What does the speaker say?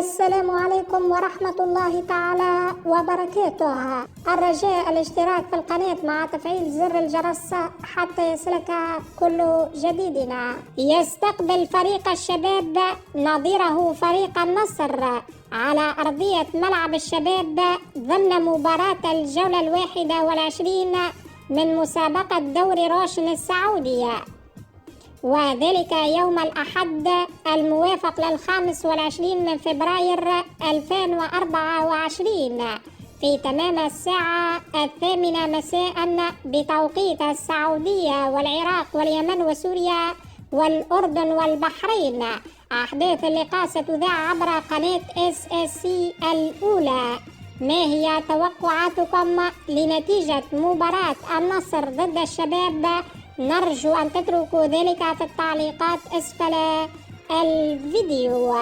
السلام عليكم ورحمة الله تعالى وبركاته. الرجاء الاشتراك في القناة مع تفعيل زر الجرس حتى يصلك كل جديدنا. يستقبل فريق الشباب نظيره فريق النصر على أرضية ملعب الشباب ضمن مباراة الجولة 21 من مسابقة دوري روشن السعودية، وذلك يوم الأحد الموافق 25 من فبراير 2024 في تمام الساعة 8 مساء بتوقيت السعودية والعراق واليمن وسوريا والأردن والبحرين. أحداث اللقاء ستذاع عبر قناة SSC الأولى. ما هي توقعاتكم لنتيجة مباراة النصر ضد الشباب؟ نرجو أن تتركوا ذلك في التعليقات أسفل الفيديو.